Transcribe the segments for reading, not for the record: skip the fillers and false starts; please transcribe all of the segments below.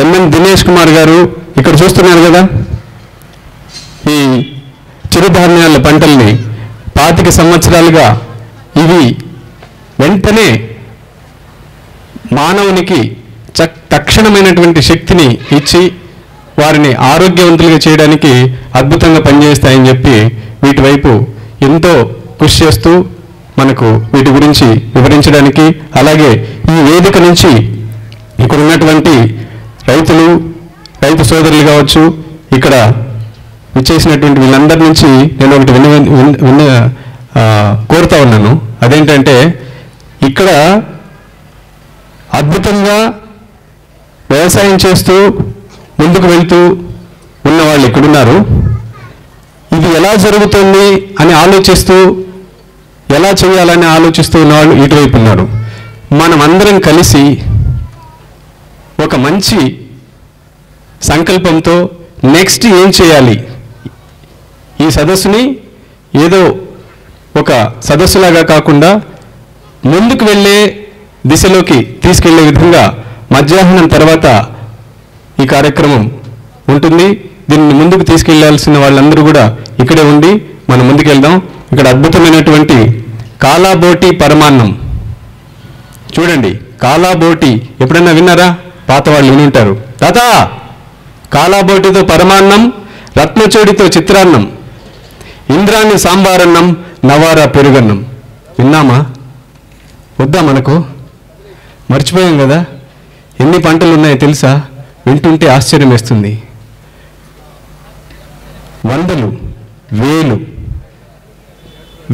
MN Dinesh Kumar గారు ఇక్కడ చూస్తున్నారు కదా, ఈ చిరుధాన్యాల పంటల్ని 25 సంవత్సరాలుగా ఇవి వెంటనే మానవునికి తక్షణమైనటువంటి శక్తిని ఇచ్చి వారిని ఆరోగ్యవంతులుగా చేయడానికి అద్భుతంగా పనిచేస్తాయని చెప్పి వీటి వైపు ఎంతో కృషి చేస్తూ మనకు వీటి గురించి వివరించడానికి, అలాగే ఈ వేదిక నుంచి ఇక్కడ ఉన్నటువంటి రైతు సోదరులు కావచ్చు, ఇక్కడ విచ్చేసినటువంటి వీళ్ళందరి నుంచి నేను ఒకటి కోరుతా ఉన్నాను. అదేంటంటే ఇక్కడ అద్భుతంగా వ్యవసాయం చేస్తూ ముందుకు వెళ్తూ ఉన్న వాళ్ళు ఇక్కడున్నారు. ఇది ఎలా జరుగుతుంది అని ఆలోచిస్తూ, ఎలా చేయాలని ఆలోచిస్తూ ఉన్నవాళ్ళు ఇటువైపు ఉన్నారు. మనం అందరం కలిసి ఒక మంచి సంకల్పంతో నెక్స్ట్ ఏం చేయాలి, ఈ సదస్సుని ఏదో ఒక సదస్సులాగా కాకుండా ముందుకు వెళ్ళే దిశలోకి తీసుకెళ్లే విధంగా మధ్యాహ్నం తర్వాత ఈ కార్యక్రమం ఉంటుంది. దీన్ని ముందుకు తీసుకెళ్లాల్సిన వాళ్ళందరూ కూడా ఇక్కడే ఉండి మనం ముందుకెళ్దాం. ఇక్కడ అద్భుతమైనటువంటి కాలాబోటి పరమాన్నం చూడండి. కాలాబోటి ఎప్పుడైనా విన్నారా? పాత వాళ్ళు విని ఉంటారు. తాత, కాలాబోటితో పరమాన్నం, రత్నచోడితో చిత్రాన్నం, ఇంద్రాణి సాంబారన్నం, నవారా పెరుగన్నం. విన్నామా? వద్దా? మనకు మర్చిపోయాం కదా. ఎన్ని పంటలు ఉన్నాయో తెలుసా? వింటుంటే ఆశ్చర్యం వేస్తుంది. వందలు,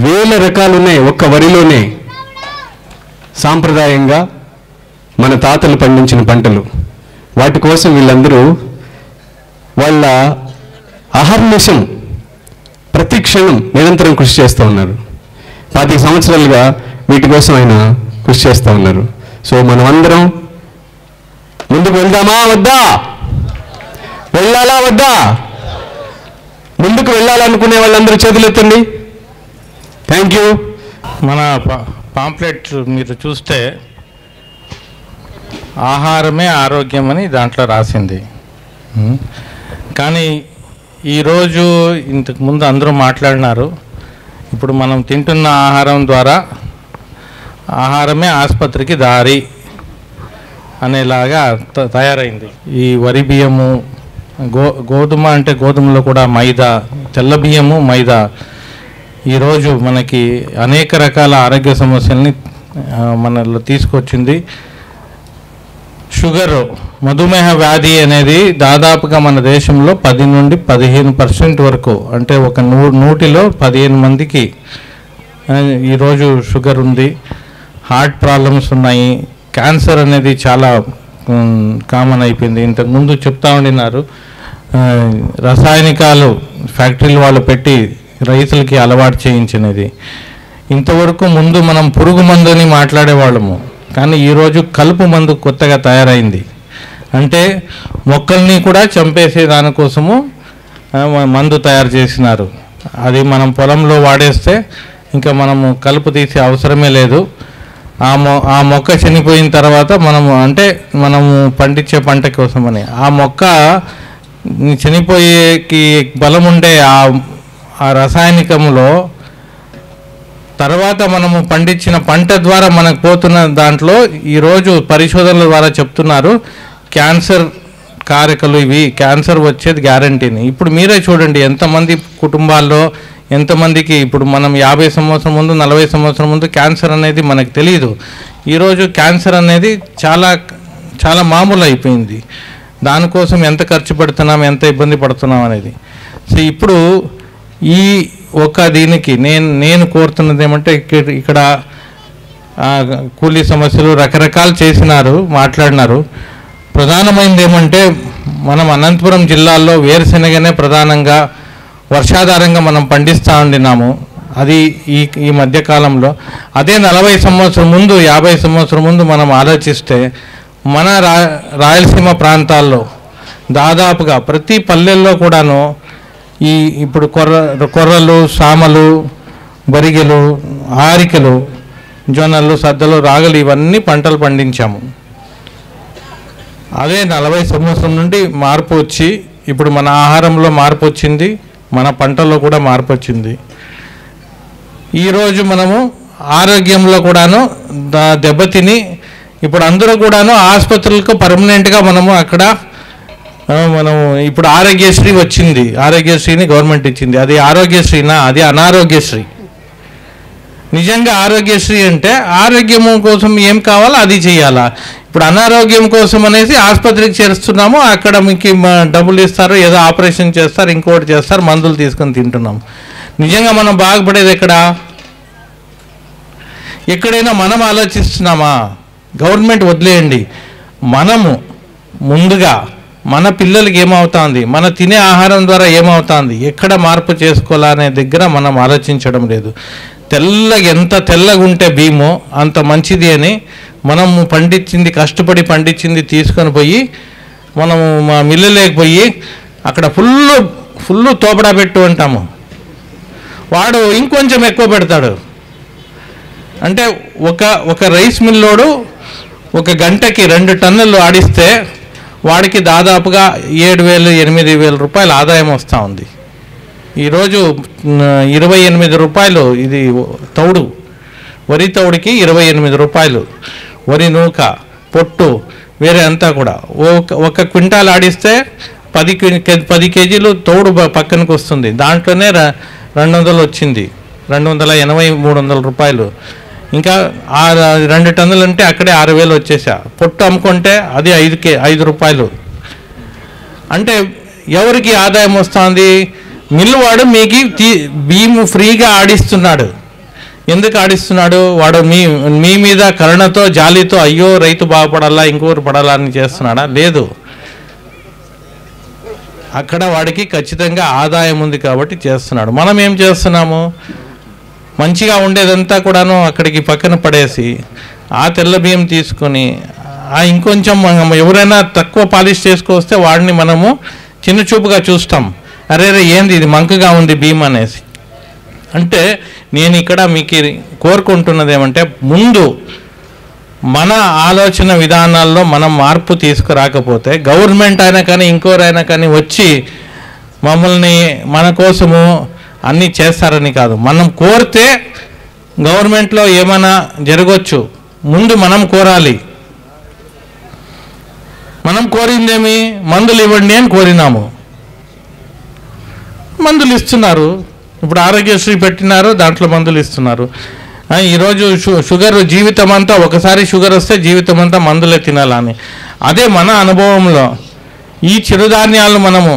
వేల రకాలు ఉన్నాయి ఒక్క వరిలోనే. సాంప్రదాయంగా మన తాతలు పండించిన పంటలు. వాటి కోసం వీళ్ళందరూ వాళ్ళ అహర్నిశం ప్రతి క్షణం నిరంతరం కృషి చేస్తూ ఉన్నారు. 25 సంవత్సరాలుగా వీటి కోసం ఆయన కృషి చేస్తూ ఉన్నారు. సో మనం అందరం ముందుకు వెళ్దామా వద్దా? వెళ్ళాలా వద్దా? ముందుకు వెళ్ళాలనుకునే వాళ్ళందరూ చేతులు ఎత్తండి. Thank you. మన పాంప్లెట్ మీరు చూస్తే ఆహారమే ఆరోగ్యం అని దాంట్లో రాసింది. కానీ ఈరోజు ఇంతకుముందు అందరూ మాట్లాడినారు. ఇప్పుడు మనం తింటున్న ఆహారం ద్వారా ఆహారమే ఆసుపత్రికి దారి అనేలాగా తయారైంది. ఈ వరి బియ్యము, గోధుమ అంటే గోధుమలో కూడా మైదా, తెల్ల బియ్యము, మైదా ఈరోజు మనకి అనేక రకాల ఆరోగ్య సమస్యల్ని మనలో తీసుకొచ్చింది. షుగరు, మధుమేహ వ్యాధి అనేది దాదాపుగా మన దేశంలో 10 నుండి 15% వరకు, అంటే ఒక 100లో 15 మందికి ఈరోజు షుగర్ ఉంది. హార్ట్ ప్రాబ్లమ్స్ ఉన్నాయి. క్యాన్సర్ అనేది చాలా కామన్ అయిపోయింది. ఇంతకుముందు చెప్తా ఉండినారు, రసాయనికాలు ఫ్యాక్టరీలు వాళ్ళు పెట్టి రైతులకి అలవాటు చేయించినది. ఇంతవరకు ముందు మనం పురుగు మందు అని మాట్లాడేవాళ్ళము, కానీ ఈరోజు కలుపు మందు కొత్తగా తయారైంది. అంటే మొక్కల్ని కూడా చంపేసే దానికోసము మందు తయారు చేసినారు. అది మనం పొలంలో వాడేస్తే ఇంకా మనము కలుపు తీసే అవసరమే లేదు. ఆ మొక్క చనిపోయిన తర్వాత మనము పండించే పంట కోసమని ఆ మొక్క చనిపోయేకి బలం ఉండే ఆ రసాయనికంలో తర్వాత మనము పండించిన పంట ద్వారా మనకు పోతున్న దాంట్లో ఈరోజు పరిశోధనల ద్వారా చెప్తున్నారు క్యాన్సర్ కారకులు ఇవి, క్యాన్సర్ వచ్చేది గ్యారంటీని. ఇప్పుడు మీరే చూడండి ఎంతమంది కుటుంబాల్లో ఎంతమందికి ఇప్పుడు మనం 50 సంవత్సరం ముందు 40 సంవత్సరం ముందు క్యాన్సర్ అనేది మనకు తెలియదు. ఈరోజు క్యాన్సర్ అనేది చాలా చాలా మామూలు అయిపోయింది. దానికోసం ఎంత ఖర్చు పెడుతున్నాం, ఎంత ఇబ్బంది పడుతున్నాం అనేది. సో ఇప్పుడు ఈ దీనికి నేను కోరుతున్నది ఏమంటే, ఇక్కడ కూలీ సమస్యలు రకరకాలు మాట్లాడినారు. ప్రధానమైనది ఏమంటే, మనం అనంతపురం జిల్లాలో వేరుశెనగనే ప్రధానంగా వర్షాధారంగా మనం పండిస్తూ ఉండినాము. అది ఈ మధ్యకాలంలో అదే 40 సంవత్సరం ముందు 50 సంవత్సరం ముందు మనం ఆలోచిస్తే మన రాయలసీమ ప్రాంతాల్లో దాదాపుగా ప్రతి పల్లెల్లో కూడాను ఇప్పుడు కొర్రలు, సామలు, బరిగెలు, ఆరికలు, జొన్నలు, సద్దలు, రాగులు ఇవన్నీ పంటలు పండించాము. అదే 40 సంవత్సరం నుండి మార్పు వచ్చి ఇప్పుడు మన ఆహారంలో మార్పు వచ్చింది, మన పంటల్లో కూడా మార్పు వచ్చింది. ఈరోజు మనము ఆరోగ్యంలో కూడాను దెబ్బతిని ఇప్పుడు అందరూ కూడాను ఆసుపత్రులకు పర్మనెంట్గా మనము అక్కడ మనము ఇప్పుడు ఆరోగ్యశ్రీ వచ్చింది, ఆరోగ్యశ్రీని గవర్నమెంట్ ఇచ్చింది. అది ఆరోగ్యశ్రీనా? అది అనారోగ్యశ్రీ. నిజంగా ఆరోగ్యశ్రీ అంటే ఆరోగ్యం కోసం ఏం కావాలో అది చేయాలా. ఇప్పుడు అనారోగ్యం కోసం అనేసి ఆసుపత్రికి చేరుస్తున్నాము, అక్కడ మీకు డబ్బులు ఇస్తారు, ఏదో ఆపరేషన్ చేస్తారు, ఇంకోటి చేస్తారు, మందులు తీసుకొని తింటున్నాం. నిజంగా మనం బాగుపడేది ఎక్కడైనా మనం ఆలోచిస్తున్నామా? గవర్నమెంట్ వదిలేయండి, మనము ముందుగా మన పిల్లలకి ఏమవుతుంది, మన తినే ఆహారం ద్వారా ఏమవుతుంది, ఎక్కడ మార్పు చేసుకోవాలనే దగ్గర మనం ఆలోచించడం లేదు. ఎంత తెల్లగా ఉంటే బియ్యమో అంత మంచిది అని మనము పండించింది, కష్టపడి పండించింది తీసుకొని పోయి మనము మా మిల్లు లేకపోయి అక్కడ ఫుల్ తోపడా పెట్టు అంటాము. వాడు ఇంకొంచెం ఎక్కువ పెడతాడు. అంటే ఒక రైస్ మిల్లోడు ఒక గంటకి 2 టన్నులు ఆడిస్తే వాడికి దాదాపుగా 7,000-8,000 రూపాయల ఆదాయం వస్తూ ఉంది. ఈరోజు 28 రూపాయలు ఇది తౌడు, వరి తౌడుకి 28 రూపాయలు. వరి నూక, పొట్టు, వేరే అంతా కూడా ఒక క్వింటాల్ ఆడిస్తే 10 కేజీలు తౌడు పక్కనకు వస్తుంది. దాంట్లోనే 200 వచ్చింది, 280-300 రూపాయలు. ఇంకా 2 టన్నులు అంటే అక్కడే 6,000 వచ్చేసా. పొట్టు అమ్ముకుంటే అది 5 రూపాయలు. అంటే ఎవరికి ఆదాయం వస్తుంది? మిల్లువాడు మీకు బియ్యం ఫ్రీగా ఆడిస్తున్నాడు. ఎందుకు ఆడిస్తున్నాడు? వాడు మీ మీద కరుణతో, జాలితో అయ్యో రైతు బాగుపడాలా, ఇంకోరు పడాలా అని చేస్తున్నాడా? లేదు. అక్కడ వాడికి ఖచ్చితంగా ఆదాయం ఉంది కాబట్టి చేస్తున్నాడు. మనం ఏం చేస్తున్నాము? మంచిగా ఉండేదంతా కూడాను అక్కడికి పక్కన పడేసి ఆ తెల్ల బియ్యం తీసుకొని ఇంకొంచెం ఎవరైనా తక్కువ పాలిష్ చేసుకొస్తే వాడిని మనము చిన్న చూపుగా చూస్తాం. అరే ఏంది ఇది మంకగా ఉంది బియ్యం అనేసి. అంటే నేను ఇక్కడ మీకు కోరుకుంటున్నది ఏమంటే, ముందు మన ఆలోచన విధానాల్లో మనం మార్పు తీసుకురాకపోతే గవర్నమెంట్ అయినా కానీ ఇంకోరైనా కానీ వచ్చి మమ్మల్ని మన కోసము అన్నీ చేస్తారని కాదు. మనం కోరితే గవర్నమెంట్లో ఏమైనా జరగవచ్చు, ముందు మనం కోరాలి. మనం కోరిందేమి? మందులు ఇవ్వండి అని కోరినాము, మందులు ఇస్తున్నారు. ఇప్పుడు ఆరోగ్యశ్రీ పెట్టినారు, దాంట్లో మందులు ఇస్తున్నారు. ఈరోజు షుగర్ జీవితం అంతా, ఒకసారి షుగర్ వస్తే జీవితం అంతా మందులే తినాలని. అదే మన అనుభవంలో ఈ చిరుధాన్యాలు మనము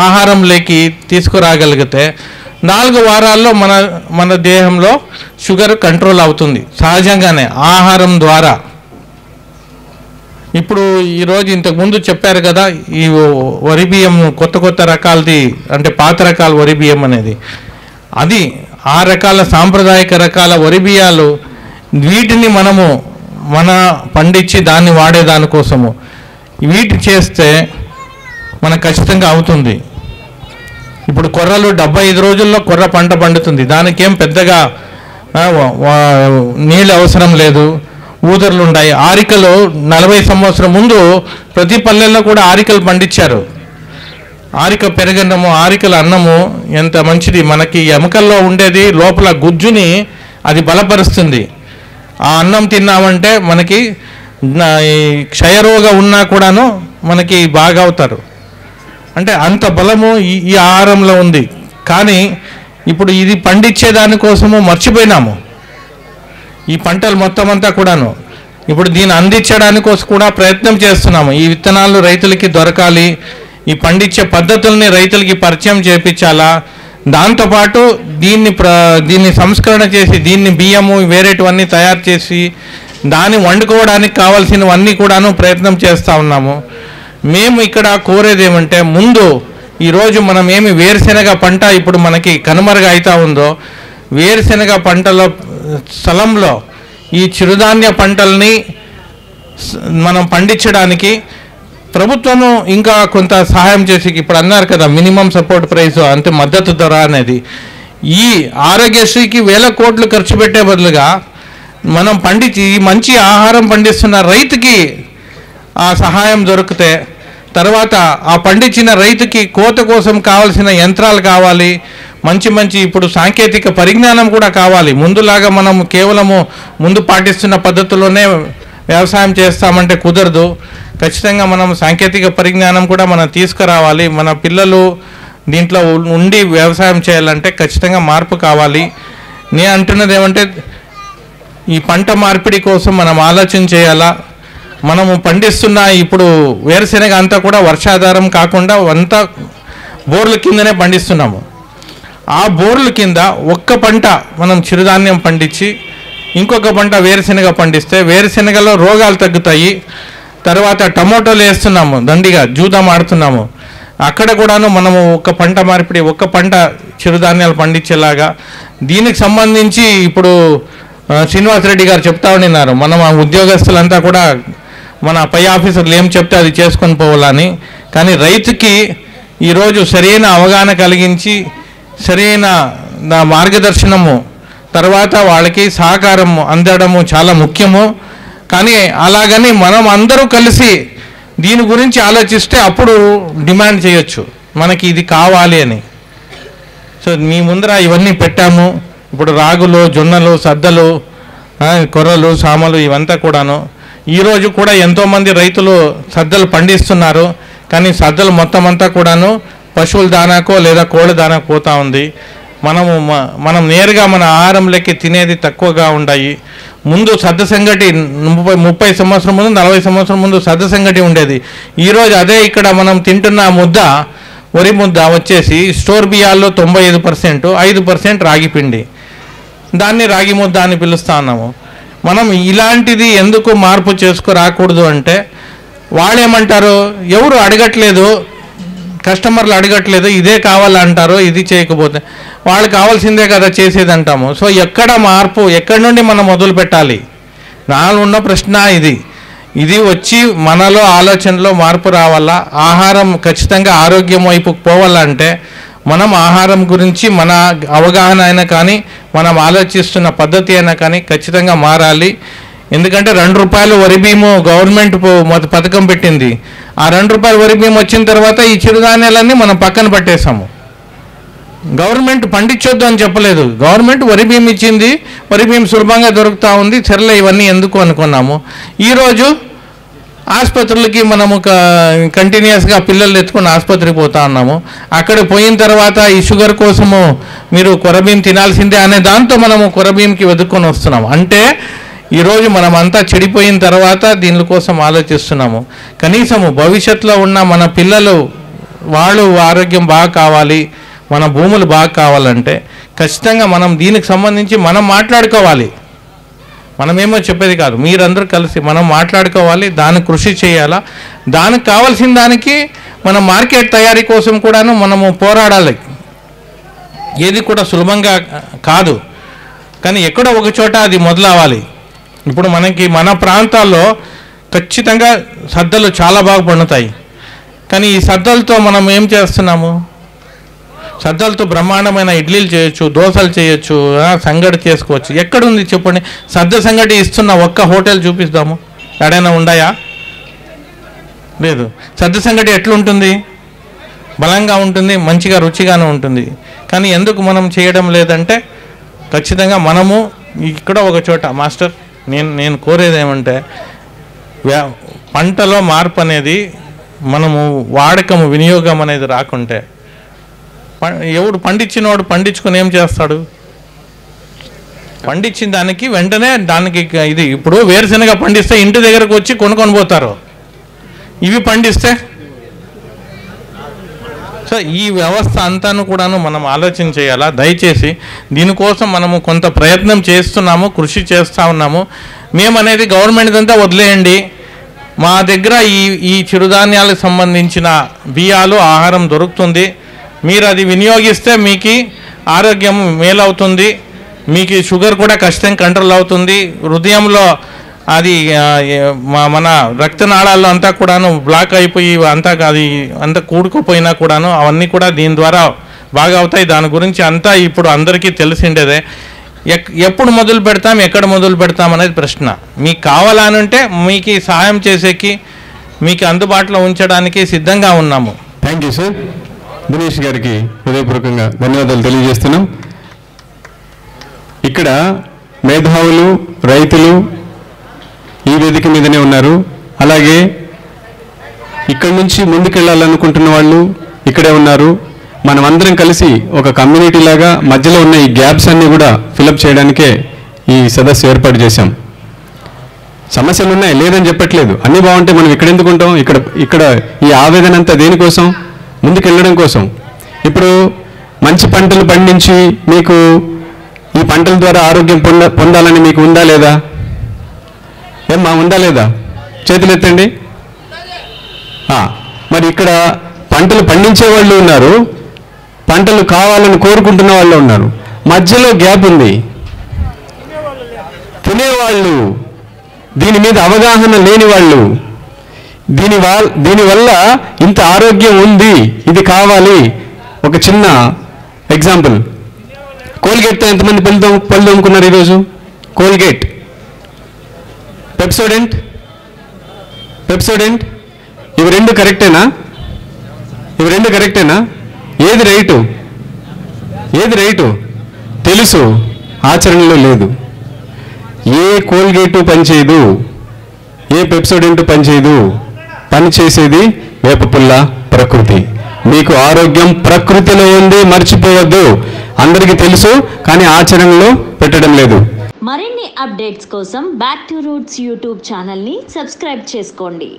ఆహారంలోకి తీసుకురాగలిగితే 4 వారాల్లో మన దేహంలో షుగర్ కంట్రోల్ అవుతుంది సహజంగానే ఆహారం ద్వారా. ఇప్పుడు ఈరోజు ఇంతకుముందు చెప్పారు కదా, ఈ వరి బియ్యం కొత్త రకాలది, అంటే పాత రకాల వరి బియ్యం అనేది, అది ఆ రకాల సాంప్రదాయక రకాల వరి బియ్యాలు, వీటిని మనము పండించి దాన్ని వాడేదానికోసము వీటి చేస్తే మనకు ఖచ్చితంగా అవుతుంది. ఇప్పుడు కొర్రలు 75 రోజుల్లో కొర్ర పంట పండుతుంది. దానికేం పెద్దగా నీళ్ళు అవసరం లేదు, ఊదర్లు ఉన్నాయి. ఆరికలు 40 సంవత్సరం ముందు ప్రతి పల్లెల్లో కూడా ఆరికలు పండించారు. ఆరిక పెరగన్నము, ఆరికల అన్నము ఎంత మంచిది. మనకి ఎముకల్లో ఉండేది లోపల గుజ్జుని అది బలపరుస్తుంది. ఆ అన్నం తిన్నామంటే మనకి క్షయరోగం ఉన్నా కూడాను మనకి బాగా అవుతారు. అంటే అంత బలము ఈ ఆహారంలో ఉంది. కానీ ఇప్పుడు ఇది పండించే దానికోసము మర్చిపోయినాము. ఈ పంటలు మొత్తం అంతా కూడాను ఇప్పుడు దీన్ని అందించడానికోసం కూడా ప్రయత్నం చేస్తున్నాము. ఈ విత్తనాలు రైతులకి దొరకాలి, ఈ పండించే పద్ధతుల్ని రైతులకి పరిచయం చేయించాలా. దాంతోపాటు దీన్ని సంస్కరణ చేసి దీన్ని బియ్యము వేరేటివన్నీ తయారు చేసి దాన్ని వండుకోవడానికి కావాల్సినవన్నీ కూడాను ప్రయత్నం చేస్తూ ఉన్నాము. మేము ఇక్కడ కోరేది ఏమంటే, ముందు ఈరోజు మనం ఏమి వేరుశెనగ పంట ఇప్పుడు మనకి కనుమరుగా అవుతూ ఉందో, వేరుశెనగ పంటల స్థలంలో ఈ చిరుధాన్య పంటల్ని మనం పండించడానికి ప్రభుత్వము ఇంకా కొంత సహాయం చేసి, ఇప్పుడు అన్నారు కదా మినిమం సపోర్ట్ ప్రైస్, అంటే మద్దతు ధర అనేది, ఈ ఆరోగ్యశ్రీకి 1000 కోట్లు ఖర్చు పెట్టే బదులుగా మనం పండించి మంచి ఆహారం పండిస్తున్న రైతుకి ఆ సహాయం దొరికితే, తర్వాత ఆ పండించిన రైతుకి కోత కోసం కావాల్సిన యంత్రాలు కావాలి, మంచి మంచి ఇప్పుడు సాంకేతిక పరిజ్ఞానం కూడా కావాలి. ముందులాగా మనం కేవలము ముందు పాటిస్తున్న పద్ధతుల్లోనే వ్యవసాయం చేస్తామంటే కుదరదు. ఖచ్చితంగా మనం సాంకేతిక పరిజ్ఞానం కూడా మనం తీసుకురావాలి. మన పిల్లలు దీంట్లో ఉండి వ్యవసాయం చేయాలంటే ఖచ్చితంగా మార్పు కావాలి. నేను అంటున్నది ఏమంటే, ఈ పంట మార్పిడి కోసం మనం ఆలోచన చేయాలా. మనము పండిస్తున్న ఇప్పుడు వేరుశెనగ అంతా కూడా వర్షాధారం కాకుండా అంతా బోర్ల కిందనే పండిస్తున్నాము. ఆ బోర్ల కింద ఒక్క పంట మనం చిరుధాన్యం పండించి ఇంకొక పంట వేరుశెనగ పండిస్తే వేరుశెనగలో రోగాలు తగ్గుతాయి. తర్వాత టమోటాలు వేస్తున్నాము, దండిగా జూదం ఆడుతున్నాము, అక్కడ కూడాను మనము ఒక్క పంట మార్పిడి, ఒక్క పంట చిరుధాన్యాలు పండించేలాగా. దీనికి సంబంధించి ఇప్పుడు శ్రీనివాసరెడ్డి గారు చెప్తా ఉండినారు, మనం ఆ ఉద్యోగస్తులంతా కూడా మన పై ఆఫీసర్లు ఏం చెప్తే అది చేసుకొని పోవాలని. కానీ రైతుకి ఈరోజు సరైన అవగాహన కలిగించి సరైన మార్గదర్శనము, తర్వాత వాళ్ళకి సహకారం అందడము చాలా ముఖ్యము. కానీ అలాగని మనం అందరూ కలిసి దీని గురించి ఆలోచిస్తే అప్పుడు డిమాండ్ చేయొచ్చు మనకి ఇది కావాలి అని. సో మీ ముందర ఇవన్నీ పెట్టాము. ఇప్పుడు రాగులు, జొన్నలు, సద్దలు, కొర్రలు, సామలు ఇవంతా కూడాను. ఈరోజు కూడా ఎంతోమంది రైతులు సద్దలు పండిస్తున్నారు. కానీ సద్దలు మొత్తం అంతా కూడాను పశువుల దానాకో లేదా కోళ్ళ దానాకో పోతూ ఉంది. మనం నేరుగా మన ఆహారంలోకి తినేది తక్కువగా ఉన్నాయి. ముందు సద్ద సంగటి 30 సంవత్సరం ముందు, 40 సంవత్సరం ముందు సద్ద సంగటి ఉండేది. ఈరోజు అదే ఇక్కడ మనం తింటున్న ముద్ద, వరి ముద్ద వచ్చేసి స్టోర్ బియ్యాల్లో 95%, 5% రాగి పిండి, దాన్ని రాగి ముద్ద అని పిలుస్తూ ఉన్నాము. మనం ఇలాంటిది ఎందుకు మార్పు రాకూడదు అంటే, వాళ్ళు ఏమంటారు, ఎవరు అడగట్లేదు, కస్టమర్లు అడగట్లేదు, ఇదే కావాలంటారు, ఇది చేయకపోతే వాళ్ళు కావాల్సిందే కదా చేసేది అంటాము. సో ఎక్కడ మార్పు, ఎక్కడి నుండి మనం మొదలు పెట్టాలి? నాలో ఉన్న ప్రశ్న ఇది వచ్చి మనలో ఆలోచనలో మార్పు రావాలా. ఆహారం ఖచ్చితంగా ఆరోగ్యం వైపుకు పోవాలంటే మనం ఆహారం గురించి మన అవగాహన అయినా కానీ మనం ఆలోచిస్తున్న పద్ధతి అయినా కానీ ఖచ్చితంగా మారాలి. ఎందుకంటే 2 రూపాయలు వరి బియ్యము గవర్నమెంట్ పథకం పెట్టింది. ఆ 2 రూపాయలు వరి బియ్యం వచ్చిన తర్వాత ఈ చిరుధాన్యాలన్నీ మనం పక్కన పెట్టేశాము. గవర్నమెంట్ పండించొద్దు అని చెప్పలేదు, గవర్నమెంట్ వరి బియ్యం ఇచ్చింది, వరి బియ్యం సులభంగా దొరుకుతూ ఉంది, సరేలే ఇవన్నీ ఎందుకు అనుకున్నాము. ఈరోజు ఆసుపత్రులకి మనము కంటిన్యూస్గా పిల్లలు ఎత్తుకుని ఆసుపత్రికి పోతా ఉన్నాము. అక్కడ పోయిన తర్వాత ఈ షుగర్ కోసము మీరు కొరబియ్యం తినాల్సిందే అనే దాంతో మనము కొరబియ్యంకి వెతుక్కొని వస్తున్నాము. అంటే ఈరోజు మనమంతా చెడిపోయిన తర్వాత దీనికోసం ఆలోచిస్తున్నాము. కనీసము భవిష్యత్తులో ఉన్న మన పిల్లలు వాళ్ళు ఆరోగ్యం బాగా కావాలి, మన భూములు బాగా కావాలంటే ఖచ్చితంగా మనం దీనికి సంబంధించి మనం మాట్లాడుకోవాలి. మనమేమో చెప్పేది కాదు, మీరందరూ కలిసి మనం మాట్లాడుకోవాలి, దానికి కృషి చేయాలా. దానికి కావాల్సిన దానికి మన మార్కెట్ తయారీ కోసం కూడాను మనము పోరాడాలి. ఏది కూడా సులభంగా కాదు, కానీ ఎక్కడో ఒక చోట అది మొదలవ్వాలి. ఇప్పుడు మన ప్రాంతాల్లో ఖచ్చితంగా సద్దలు చాలా బాగా పండుతాయి. కానీ ఈ సద్దలతో మనం ఏం చేస్తున్నాము? సద్దలతో బ్రహ్మాండమైన ఇడ్లీలు చేయొచ్చు, దోశలు చేయొచ్చు, సంగటి చేసుకోవచ్చు. ఎక్కడుంది చెప్పండి? సద్ద సంగటి ఇస్తున్న ఒక్క హోటల్ చూపిస్తాము, ఎక్కడైనా ఉన్నాయా? లేదు. సద్ద సంగటి ఎట్లుంటుంది? బలంగా ఉంటుంది, మంచిగా రుచిగానే ఉంటుంది. కానీ ఎందుకు మనం చేయడం లేదంటే ఖచ్చితంగా మనము ఇక్కడ ఒక చోట మాస్టర్ నేను కోరేది ఏమంటే, పంటలో మార్పు అనేది మనము వాడకము వినియోగం అనేది రాకుంటే ఎవడు పండించినవాడు పండించుకొని ఏం చేస్తాడు? పండించిన దానికి వెంటనే దానికి ఇది ఇప్పుడు వేరుశెనగ పండిస్తే ఇంటి దగ్గరకు వచ్చి కొనుక్కొని పోతారు, ఇవి పండిస్తే. సో ఈ వ్యవస్థ అంతాను కూడాను మనం ఆలోచన చేయాలా. దయచేసి దీనికోసం మనము కొంత ప్రయత్నం చేస్తున్నాము, కృషి చేస్తూ ఉన్నాము. మేమనేది గవర్నమెంట్ అంతా వదిలేయండి, మా దగ్గర ఈ చిరుధాన్యాలకు సంబంధించిన బియ్యాలు ఆహారం దొరుకుతుంది, మీరు అది వినియోగిస్తే మీకు ఆరోగ్యం మేలవుతుంది, మీకు షుగర్ కూడా ఖచ్చితంగా కంట్రోల్ అవుతుంది, హృదయంలో అది మన రక్తనాళాల్లో అంతా కూడాను బ్లాక్ అయిపోయి అంతా కూడుకుపోయినా కూడాను అవన్నీ కూడా దీని ద్వారా బాగా అవుతాయి. దాని గురించి అంతా ఇప్పుడు అందరికీ తెలిసిండేదే. ఎప్పుడు మొదలు పెడతాం, ఎక్కడ మొదలు పెడతాం అనేది ప్రశ్న. మీకు కావాలనంటే మీకు సహాయం చేసేకి మీకు అందుబాటులో ఉంచడానికి సిద్ధంగా ఉన్నాము. Thank you sir. దినేష్ గారికి హృదయపూర్వకంగా ధన్యవాదాలు తెలియజేస్తున్నాం. ఇక్కడ మేధావులు, రైతులు ఈ వేదిక మీదనే ఉన్నారు. అలాగే ఇక్కడ నుంచి ముందుకెళ్ళాలనుకుంటున్న వాళ్ళు ఇక్కడే ఉన్నారు. మనం అందరం కలిసి ఒక కమ్యూనిటీ లాగా మధ్యలో ఉన్న ఈ గ్యాప్స్ అన్నీ కూడా ఫిలప్ చేయడానికే ఈ సదస్సు ఏర్పాటు చేశాం. సమస్యలు ఉన్నాయి, లేదని చెప్పట్లేదు. అన్నీ బాగుంటే మనం ఇక్కడ ఎందుకు ఉంటాం? ఇక్కడ ఈ ఆవేదన అంతా దేనికోసం? ముందుకెళ్ళడం కోసం. ఇప్పుడు మంచి పంటలు పండించి మీకు ఈ పంటల ద్వారా ఆరోగ్యం పొందాలని మీకు ఉందా లేదా? ఏమ్మా, ఉందా లేదా? చేతులు ఎత్తండి. మరి ఇక్కడ పంటలు పండించే వాళ్ళు ఉన్నారు, పంటలు కావాలని కోరుకుంటున్న వాళ్ళు ఉన్నారు. మధ్యలో గ్యాప్ ఉంది. తినేవాళ్ళు, దీని మీద అవగాహన లేని వాళ్ళు, దీనివల్ల ఇంత ఆరోగ్యం ఉంది, ఇది కావాలి. ఒక చిన్న ఎగ్జాంపుల్, కోల్గేట్తో ఎంతమంది పళ్ళు తోముకున్నారు ఈరోజు? కోల్గేట్, పెప్సోడెంట్, ఇవి రెండు కరెక్టేనా? ఏది రైటు తెలుసు, ఆచరణలో లేదు. ఏ కోల్గేటు పనిచేయదు, ఏ పెప్సోడెంట్ పనిచేయదు. పనిచేసేది వేపపుల్ల, ప్రకృతి. మీకు ఆరోగ్యం ప్రకృతిలో ఉంది, మర్చిపోవద్దు. అందరికీ తెలుసు, కానీ ఆచరణలో పెట్టడం లేదు. మరిన్ని అప్డేట్స్ కోసం బ్యాక్ టు రూట్స్ యూట్యూబ్ ఛానల్ని సబ్స్క్రైబ్ చేసుకోండి.